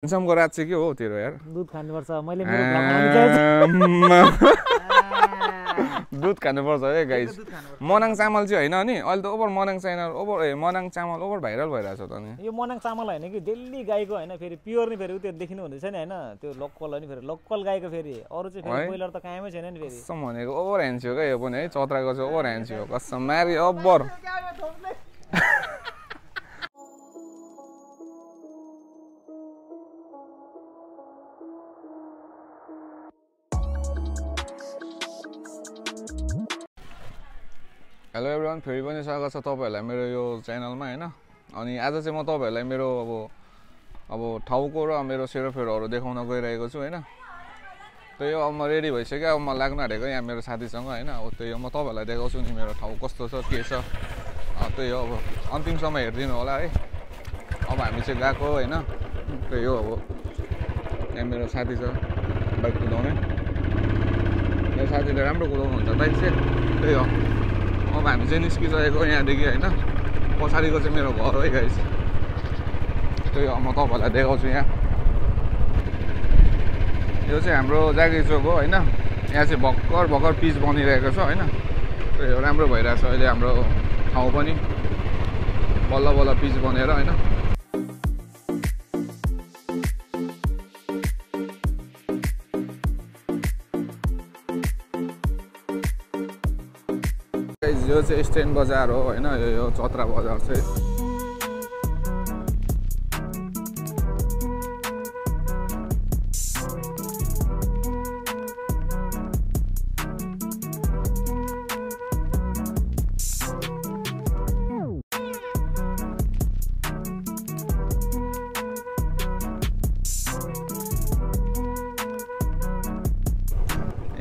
को रात चाहिँ के हो तेरो यार दुध खानुपर्छ मैले मेरो भ्लगमा दुध खानुपर्छ है गाइस मनाङ चामल चाहिँ हैन नि अहिले त ओभर मनाङ चामल ओभर मनाङ चामल ओभर भाइरल भइराछ त नि यो मनाङ चामल हैन कि दिल्ली गाईको हैन फेरि प्योर नि फेरि उते देखिनु हुँदैछ नि हैन त्यो लोकल हैन फेरि लोकल गाईको फेरि अरु चाहिँ फेरि बोइलर त कायमै छैन नि फेरि कसम भनेको ओभर ह्यान्सी हो के यो पनि है चत्राको चाहिँ ओभर ह्यान्सी हो कसम मारी ओभर हेलो एभ्रिवान फेरि पनि स्वागत छ तपाईहरुलाई मेरो यो च्यानलमा हैन अनि आज चाहिँ म तपाईहरुलाई मेरो अब ठाउँको र मेरो सेरोफेरोहरु देखाउन गइरहेको छु हैन त्यही हो अब म रेडी भइसक्यो अब म लाग्न आँटेको यहाँ मेरो साथीसँग हैन अब त्यही हो म तपाईहरुलाई देखाउँछु नि मेरो ठाउँ कस्तो छ के छ त्यही हो अब अन्तिमसम्म हेर्दिनु होला है अब हामी चाहिँ गएको हैन त्यही हो अब यहाँ मेरो साथी छ बाइक कुदाउने मेरो साथीले राम्रो कुदाउनुहुन्छ बाइक चाहिँ त्यही हो अब हामी चाहिँ निस्किसकेको यहाँदेखि हैन पछाडिको चाहिँ मेरो घर हो है गाइस त्यही हो म तपाईहरुलाई देखाउँछु यहाँ यो चाहिँ हाम्रो जागिर चोक हो हैन यहाँ चाहिँ भर्खर पिच बनिरहेको छ हैन त्यही हो राम्रो भइरहेछ अहिले हाम्रो ठाउँ पनि बल्ल बल्ल पिच बनेर हैन यो चाहिँ स्ट्यान्ड बजार हो हैन यो चत्रा बजार चाहिँ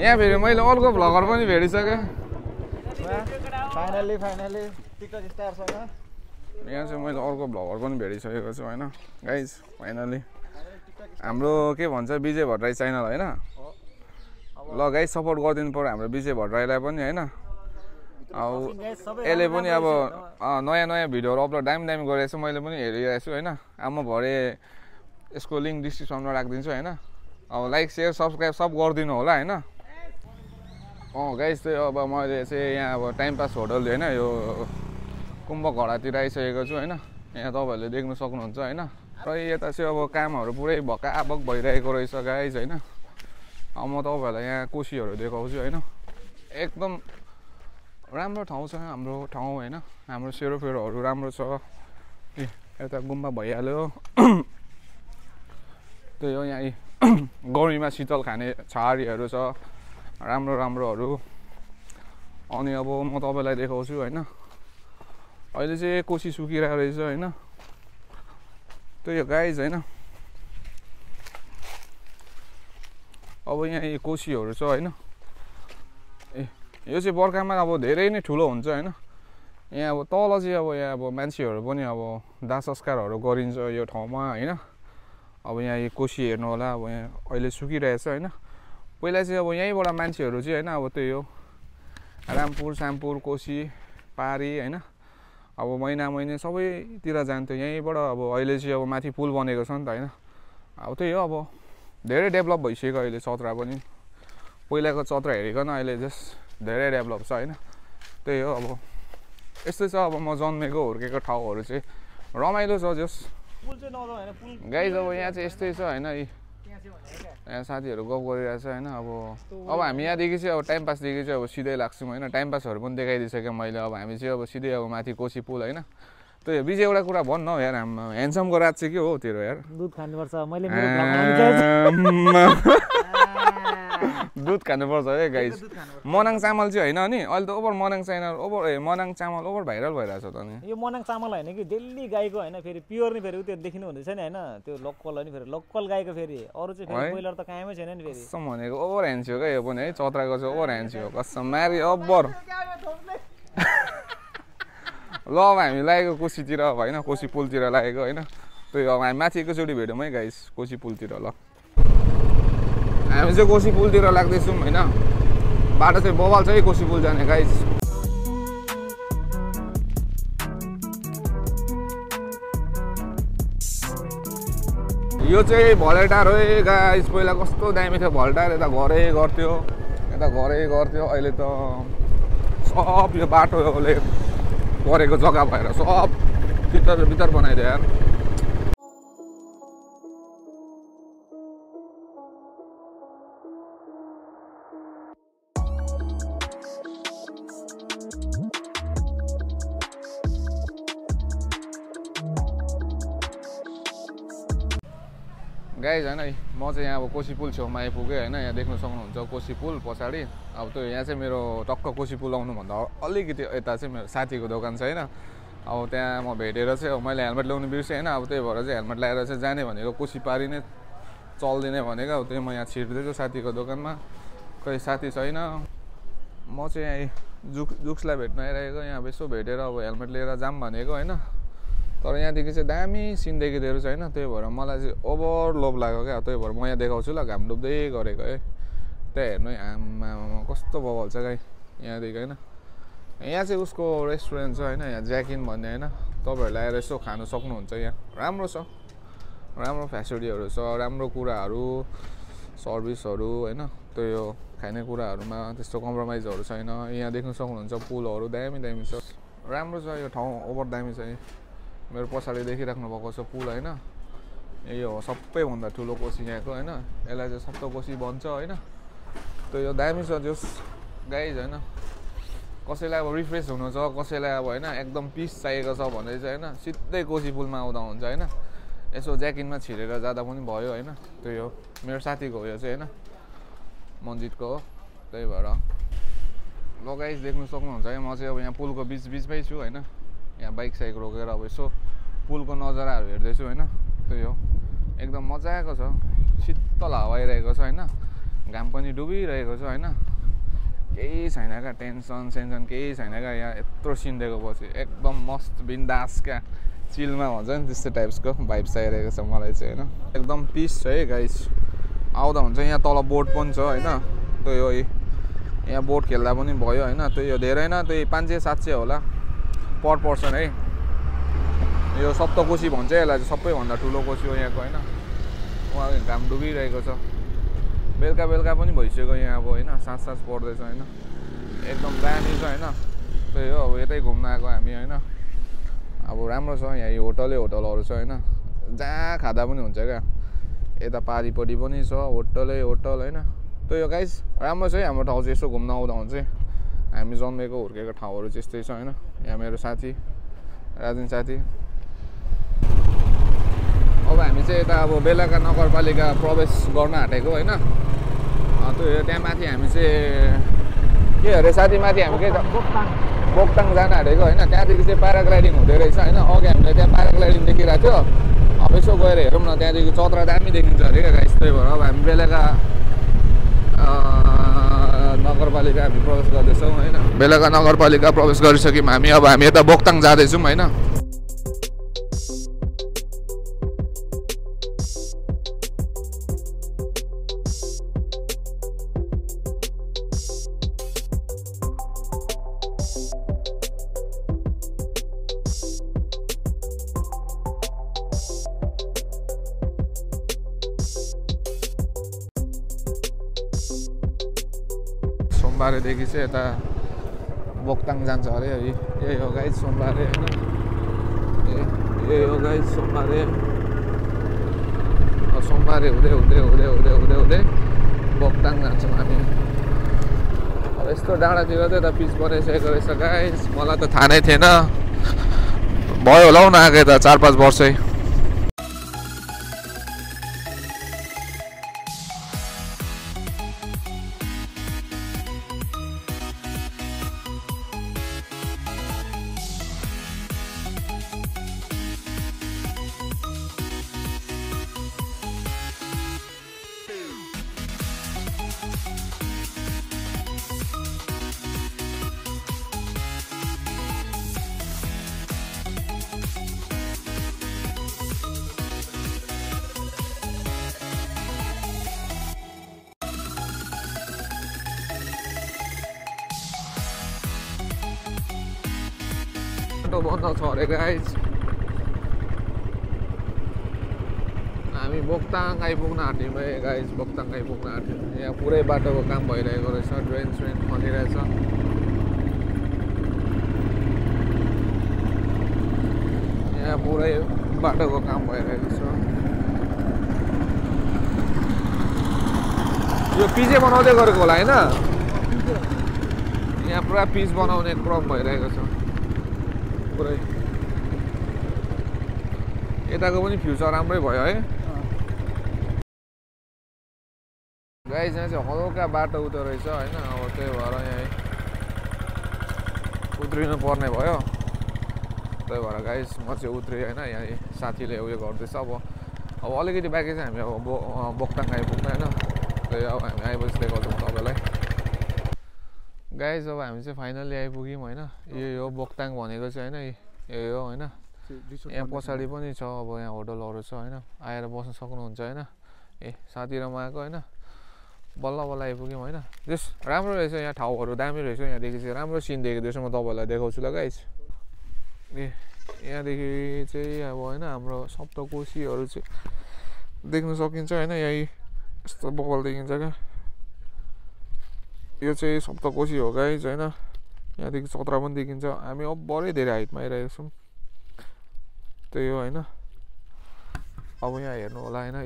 यहाँ फेरि मैले अर्को भ्लगर पनि भेटिसकेँ फाइनली टिकटक स्टारसँग यहाँ चाहिँ मैले अर्को भ्लगर पनि भेटिसकेको छु हैन गाइज फाइनली हाम्रो के भन्छ विजय भट्टराई च्यानल हैन ल गाइज सपोर्ट गरिदिनु पर्यो हाम्रो विजय भट्टराईलाई पनि हैन अब यसले पनि अब नयाँ भिडियोहरु अपलोड दामी गरेको छु मैले पनि हेरिरहेको छु हैन अब म भरे यसको लिंक डिस्क्रिप्सनमा राखिदिन्छु हैन अब लाइक शेयर सब्स्क्राइब सब गरिदिनु होला हैन गाइस चाहिँ अब मैले चाहिँ यहाँ अब टाइम पास होटल हैन यो कुम्भघडातिर आइसकेको छु हैन यहाँ तपाईहरुले देख्न सक्नुहुन्छ हैन र यता चाहिँ अब कामहरु पुरै भकाभक भइरहेको रहेछ गाइस हैन अब म तपाईहरुलाई यहाँ कोसीहरु देखाउँछु हैन एकदम राम्रो ठाउँ छ हाम्रो ठाउँ हैन हाम्रो सेरोफेरोहरु राम्रो छ यता गुम्बा भइहाल्यो त्यही हो यहाँ गर्मीमा शीतल खाने छाहारीहरु छ राम्रोहरु अनि अब म तपाईलाई देखाउँछु हैन अहिले चाहिँ कोसी सुकिरहेको रहेछ हैन त्यही हो गाइज हैन अब यहाँ कोसीहरु छ हैन यो चाहिँ बर्खामा अब धेरै नै ठुलो हुन्छ हैन यहाँ अब तल चाहिँ अब यहाँ अब मान्छेहरु पनि अब दाह संस्कारहरु गरिन्छ यो ठाउँमा हैन अब यहाँ कोसी हेर्नु होला अब यहाँ अहिले सुकिरहेछ हैन पहिला चाहिँ अब यहीँबाट मान्छेहरु चाहिँ हैन अब त्यही हो रामपुर सामपुर कोसी पारी हैन अब महिना सबैतिर जान्थ्यो यहीँबाट अब अहिले चाहिँ अब माथि पुल बनेको छ नि त हैन अब त्यही हो अब धेरै डेभलप भइसक्यो अहिले चत्रा पनि पहिलाको चत्रा हेरिकन अहिले जस्ट धेरै डेभलप छ हैन त्यही हो अब यस्तै छ अब म जन्मेको हुर्केको ठाउँहरु चाहिँ रमाइलो छ जस्ट पुल चाहिँ नजाउ हैन पुल गाइस अब यहाँ चाहिँ यस्तै छ हैन यहाँ साथीहरु गफ गरिरहेछ हैन अब हामी यहाँदेखि चाहिँ अब टाइम पासदेखि चाहिँ अब सिधै लाग्छौँ हैन टाइम पासहरु पनि देखाइदिसके मैले अब हामी चाहिँ अब सिधै अब माथि कोसी पुल हैन त्यो बीच एउटा कुरा भन्न हो यार हाम्रो ह्यान्डसमको रात चाहिँ के हो तेरो यार दुध खानुपर्छ मैले मेरो भ्लगमा दुध खानुपर्छ है गाइस मनाङ चामल चाहिँ हैन नि अहिले त ओभर मनाङ चामल ओभर भाइरल भइराछ त नि यो मनाङ चामल हैन कि दिल्ली गाईको हैन फेरि प्योर नि फेरि उते देखिनु हुँदैछ नि हैन त्यो लोकल हैन फेरि लोकल गाईको फेरि अरु चाहिँ फेरि बोइलर त कायमै छैन नि फेरि कसम भनेको ओभर ह्यान्सी हो के यो पनि है चत्राको चाहिँ ओभर ह्यान्सी हो कसम मारी ओभर ल अब हामी लागेको कोसीतिर अब हैन कोसी पुलतिर लागेको हैन त्यही अब हामी माथि एकैचोटि भेटौँ है गाइस कोसी पुलतिर ल हामी चाहिँ कोसी पुलतिर लाग्दैछौँ हैन बाटो चाहिँ बवाल छ है कोसी पुल जाने गाइस यो चाहिँ भलेटार हो गाइस। पहिला कस्तो दामी थियो भलेटार, यता घरै गर्थ्यो अहिले त सब यो बाटोले गरेको जग्गा भएर सब भित्र बनाइदियो यार। गाइज होइन म चाहिँ यहाँ अब कोशी पुल छेउमा आइपुगेँ होइन। यहाँ देख्न सक्नुहुन्छ कोशी पुल पछाडि। अब त्यो यहाँ चाहिँ मेरो टक्क कोशी पुल आउनुभन्दा अलिकति यता चाहिँ मेरो साथीको दोकान छ होइन। अब त्यहाँ म भेटेर चाहिँ मैले हेलमेट ल्याउनु बिर्सेँ होइन। अब त्यही भएर चाहिँ हेलमेट ल्याएर चाहिँ जाने भनेको, कोशी पारी नै चल्दिने भनेको। अब त्यही म यहाँ छिर्दैछु साथीको दोकानमा, कोही साथी छैन। म चाहिँ यहाँ जुक्सलाई भेट्न आइरहेको, यहाँ यसो भेटेर अब हेलमेट लिएर जाम भनेको होइन। तर यहाँदेखि चाहिँ दामी सिन देखिँदो रहेछ होइन। त्यही भएर मलाई चाहिँ ओभर लोभ लाग्यो क्या। त्यही भएर म यहाँ देखाउँछु ल, घाम डुब्दै गरेको है। त्यहाँ हेर्नु है, आमा कस्तो बवाल छ गाई यहाँदेखि होइन। यहाँ चाहिँ उसको रेस्टुरेन्ट छ होइन, यहाँ ज्याकिन भन्ने होइन। तपाईँहरूले आएर यसो खानु सक्नुहुन्छ। यहाँ राम्रो छ, राम्रो फेसिलिटीहरू छ, राम्रो कुराहरू, सर्भिसहरू होइन। त्यो यो खाने कुराहरूमा त्यस्तो कम्प्रोमाइजहरू छैन। यहाँ देख्न सक्नुहुन्छ पुलहरू दामी छ, राम्रो छ यो ठाउँ, ओभर दामी छ। मेरो पछाडि देखिराख्नु भएको छ पुल होइन। यही हो सबैभन्दा ठुलो कोशी यहाँको होइन। यसलाई चाहिँ सप्त कोशी भन्छ होइन। त्यो यो दामी छ जस गाइज होइन। कसैलाई अब रिफ्रेस हुनु छ, कसैलाई अब होइन एकदम पिस चाहिएको छ भने चाहिँ होइन सिधै कोशी पुलमा आउँदा हुन्छ होइन। यसो ज्याकिनमा छिरेर जाँदा पनि भयो होइन। त्यो यो मेरो साथीको हो यो चाहिँ होइन, मन्जितको हो। त्यही भएर ल गाइज देख्नु सक्नुहुन्छ है। म चाहिँ अब यहाँ पुलको बिचमै छु होइन। यहाँ बाइक साइक रोकेर अब यसो पुलको नजाराहरू हेर्दैछु होइन। त्यही हो एकदम मजाको छ, शीतल हावा आइरहेको छ होइन। घाम पनि डुबिरहेको छ होइन। केही छैन क्या, टेन्सन सेन्सन केही छैन क्या। यहाँ यत्रो सिन देखेपछि एकदम मस्त बिन्दास क्या, चिलमा भन्छ नि त्यस्तै टाइप्सको भाइब्स आइरहेको छ मलाई चाहिँ होइन। एकदम पिस छ है गाइस। आउँदा हुन्छ यहाँ तल बोट पनि छ होइन। त्यो यो यहाँ बोट खेल्दा पनि भयो होइन। त्यो यो धेरै न त्यही 500-700 होला पर पर्सन है। यो सप्तकोशी भन्छ यसलाई चाहिँ, सबैभन्दा ठुलो कोशी हो यहाँको होइन। उहाँ घाम डुबिरहेको छ, बेलुका पनि भइसक्यो यहाँ अब होइन। साँझ पर्दैछ होइन। एकदम दामी छ होइन। त्यही हो अब यतै घुम्न आएको हामी होइन। अब राम्रो छ यहाँ, यो होटलहरू छ होइन। जहाँ खाँदा पनि हुन्छ क्या। यता पारिपट्टि पनि छ होटल होइन। त्यही हो गाइस, राम्रो छ है हाम्रो ठाउँ चाहिँ। यसो घुम्न आउँदा हुन्छ हामी जन्मेको हुर्केको ठाउँहरू चाहिँ यस्तै छ होइन। यहाँ मेरो साथी राजन साथी। अब हामी चाहिँ यता अब बेलाका नगरपालिका प्रवेश गर्न आँटेको होइन। त्यो त्यहाँ माथि हामी चाहिँ के अरे साथी, माथि हामी के बोक्ताङ जान आँटेको होइन। त्यहाँदेखि चाहिँ प्याराग्लाइडिङ हुँदो रहेछ होइन। अघि हामीले त्यहाँ प्याराग्लाइडिङ देखिरहेको थियो। अब यसो गएर हेरौँ न, त्यहाँदेखि चत्रा दामी देखिन्छ अरे क्या गाइस। त्यही भएर अब हामी बेलाका नगरपालिका हामी प्रवेश गर्दैछौँ होइन। बेलाका नगरपालिका प्रवेश गरिसक्यौँ हामी। अब हामी यता बोक्ताङ जाँदैछौँ होइन। सोमबारेदेखि चाहिँ यता बोक्ताङ जान्छ अरे। यही हो गाइस सोमबारे होइन। यही हो गाइस सोमबारे हुँदै बोक्ताङ जान्छौँ हामी। अब यस्तो डाँडातिर चाहिँ यता पिच बनाइसकेको रहेछ गाइस। मलाई त थाहा नै थिएन, भयो होला हौ नआएको यता 4-5 वर्षै। बन्द छ अरे गाइस। हामी हामी बोक्ताङ आइपुग्न आँट्यौँ है गाइस बोक्ताङ आइपुग्न आँट्यौँ यहाँ पुरै बाटोको काम भइरहेको रहेछ ड्रेन स्रेन खनिरहेछ यहाँ पुरै बाटोको काम भइरहेको छ यो पिचे बनाउँदै गरेको होला हैन यहाँ पुरा पिच बनाउने क्रम भइरहेको छ पुरै यताको पनि फ्युचर राम्रै भयो है गाइस यहाँ चाहिँ हल्का बाटो उतो रहेछ हैन अब त्यही भएर यहाँ उत्रिनु पर्ने भयो त्यही भएर गाइस म चाहिँ उत्रेँ हैन यहाँ साथीले उयो गर्दैछ अब अलिकति बाँकी चाहिँ हामी अब बोक्ताङ आइपुग्न हैन त्यही अब हामी आइपछि देखाउँछौँ तपाईँलाई गाइस अब हामी चाहिँ फाइनली आइपुग्यौँ हैन यो हो बोक्ताङ भनेको चाहिँ हैन यो हो हैन यहाँ पछाडि पनि छ अब यहाँ होटलहरू छ हैन आएर बस्न सक्नुहुन्छ हैन साथी र म आएको हैन बल्ल बल्ल आइपुग्यौँ हैन जस राम्रो रहेछ यहाँ ठाउँहरू दामी रहेछ यहाँदेखि चाहिँ राम्रो सिन देख्दैछ म तपाईँहरूलाई देखाउँछु ल गाइस यहाँदेखि चाहिँ अब हैन हाम्रो सप्तकोशीहरू चाहिँ देख्न सकिन्छ हैन यही यस्तो बगल देखिन्छ क्या यो चाहिँ सप्तकोशी हो गाइस हैन यहाँदेखि चत्रा पनि देखिन्छ हामी अब्बरै धेरै हाइटमा आइरहेको छौँ त्यही हो हैन अब यहाँ हेर्नु होला हैन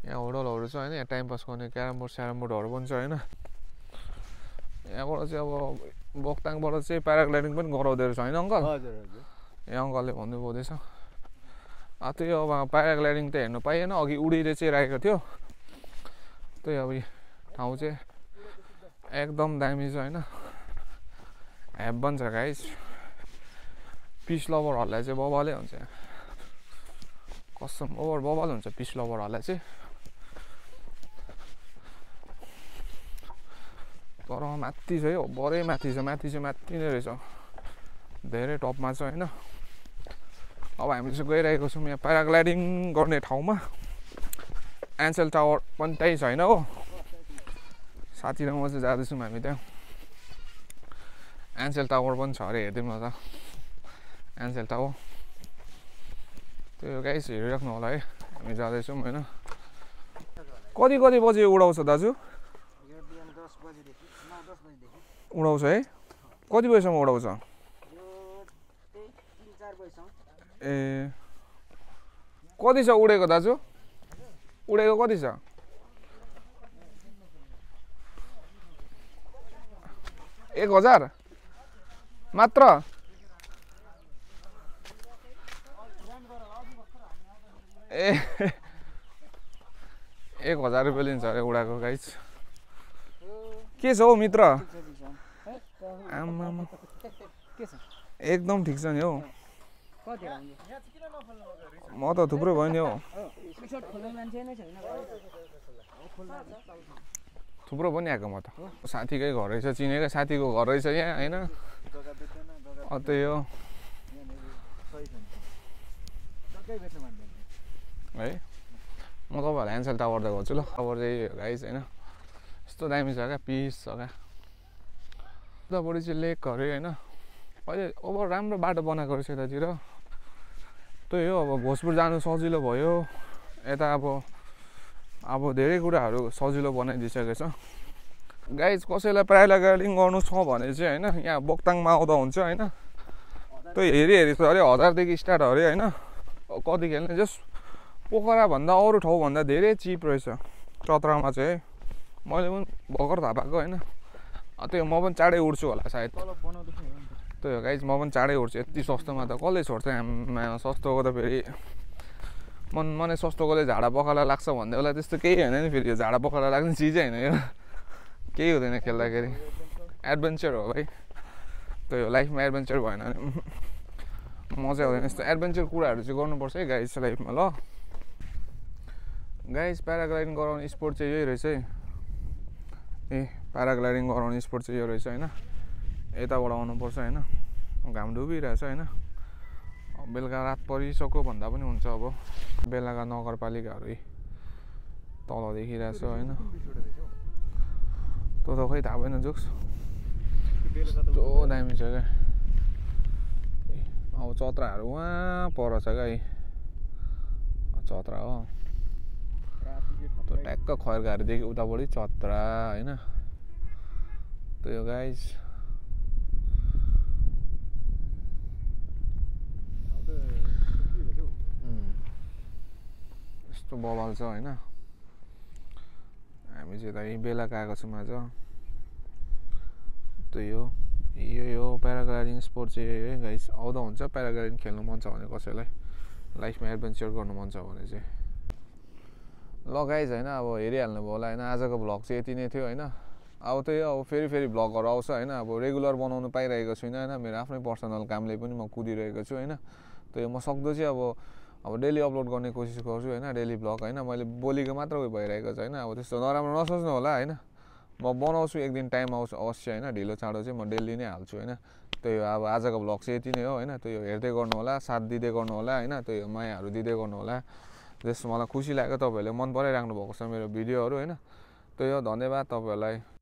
यहाँ होटलहरू छ हैन यहाँ टाइम पास गर्ने क्यारम बोर्डहरू पनि छ हैन यहाँबाट चाहिँ अब बोक्ताङबाट चाहिँ प्याराग्लाइडिङ पनि गराउँदै रहेछ हैन अङ्कल हजुर हजुर यहाँ अङ्कलले भन्नुभएको रहेछ त्यही अब प्याराग्लाइडिङ त हेर्नु पाइएन अघि उडिँदै चाहिँ राखेको थियो त्यही अब ठाउँ चाहिँ एकदम दामी छ हैन हेभन छ गाइस पिस लभरहरूलाई चाहिँ बबालै हुन्छ कसम ओभर बबाल हुन्छ पिस लभरहरूलाई चाहिँ तर माथि छ है बरै माथि छ माथि नै रहेछ धेरै टपमा छ हैन अब हामी चाहिँ गइरहेको छौँ यहाँ प्याराग्लाइडिङ गर्ने ठाउँमा एन्सेल टावर पनि त्यही छैन हो साथी र म चाहिँ जाँदैछौँ हामी त्यहाँ एन्सेल टावर पनि छ अरे हेरिदिउँ न त एन्सेल टावर त्यो गाइस हेरिराख्नु होला है हामी जाँदैछौँ होइन कति बजे उडाउँछ दाजु उडाउँछ है कति बजीसम्म उडाउँछ ए कति छ उडेको दाजु उडेको कति छ एक 1000 मात्र ए 1000 रुपियाँ लिन्छ अरे उडाको गाइस के छ हौ मित्र आमामा एकदम ठिक छ नि हौ म त थुप्रो भयो नि हौ थुप्रो पनि आएको म त साथीकै घर रहेछ चिनेकै साथीको घर रहेछ यहाँ होइन त्यही हो है म तपाईँहरूलाई एन्सेल टावर देखाउँछु ल टावर चाहिँ गाइस होइन यस्तो दामी छ क्या पिस छ क्या उतापट्टि चाहिँ लेकहरू होइन अहिले अब राम्रो बाटो बनाएको रहेछ यतातिर त्यही हो अब भोजपुर जानु सजिलो भयो यता अब धेरै कुराहरू सजिलो बनाइदिइसकेको छ गाइस कसैलाई प्याराग्लाइडिङ गर्नु छ भने चाहिँ होइन यहाँ बोक्ताङमा आउँदा हुन्छ होइन त्यो हेरी छ अरे 1000 देखि स्टार्ट अरे होइन कति खेल्ने जस्ट पोखराभन्दा अरू ठाउँभन्दा धेरै चिप रहेछ चत्रामा चाहिँ मैले पनि भर्खर थाहा पाएको होइन त्यो म पनि चाँडै उड्छु होला सायद त्यही हो गाइस म पनि चाँडै उड्छु यति सस्तोमा त कसले छोड्छ सस्तोको त फेरि मनै सस्तोकोले झाडा पखाला लाग्छ भन्दै होला त्यस्तो केही होइन नि फेरि यो झाडा पखाला लाग्ने चिजै होइन यो केही हुँदैन खेल्दाखेरि एडभेन्चर हो भाइ त्यही हो लाइफमा एडभेन्चर भएन भने मजा आउँदैन यस्तो एडभेन्चर कुराहरू चाहिँ गर्नुपर्छ है गाइस लाइफमा ल गाइस प्याराग्लाइडिङ गराउने स्पोर्ट चाहिँ यही रहेछ है प्याराग्लाइडिङ गराउने स्पोर्ट चाहिँ यो रहेछ होइन यताबाट आउनुपर्छ होइन घाम डुबिरहेछ होइन बेलुका रात परिसक्यो भन्दा पनि हुन्छ अब बेलाका नगरपालिकाहरू तल देखिरहेछ होइन त्यो त खै थाहा भएन जोक्स यस्तो दामी छ क्या अब चत्राहरू उहाँ पर छ क्या चत्रा हो त्यो ट्याक्क खैरघारीदेखि उतापट्टि चत्रा होइन त्यही हो गाइज यस्तो बवाल छ होइन हामी चाहिँ यता बेलाका आएको छौँ आज त्यही हो यही हो प्याराग्लाइडिङ स्पोर्ट चाहिँ यही है गाइस आउँदा हुन्छ प्याराग्लाइडिङ खेल्नु मन छ भने कसैलाई लाइफमा एडभेन्चर गर्नु मन छ भने चाहिँ ल गाइस होइन अब हेरिहाल्नु भयो होला होइन आजको भ्लग चाहिँ यति नै थियो होइन अब त्यही हो अब फेरि भ्लगहरू आउँछ होइन अब रेगुलर बनाउनु पाइरहेको छुइनँ होइन मेरो आफ्नै पर्सनल कामले पनि म कुदिरहेको छु होइन त्यही म सक्दो चाहिँ अब डेली अपलोड गर्ने कोसिस गर्छु होइन डेली भ्लग होइन मैले बोलीको मात्र उयो भइरहेको छ होइन अब त्यस्तो नराम्रो नसोच्नु होला होइन म बनाउँछु एक दिन टाइम आउँछ अवश्य होइन ढिलो चाँडो चाहिँ म डेली नै हाल्छु होइन त्यही हो अब आजको भ्लग चाहिँ यति नै हो होइन त्यही हो हेर्दै गर्नु होला साथ दिँदै गर्नु होला होइन त्यही हो मायाहरू दिँदै गर्नु होला जस मलाई खुसी लाग्यो तपाईँहरूले मन पराइराख्नु भएको छ मेरो भिडियोहरू होइन त्यही हो धन्यवाद तपाईँहरूलाई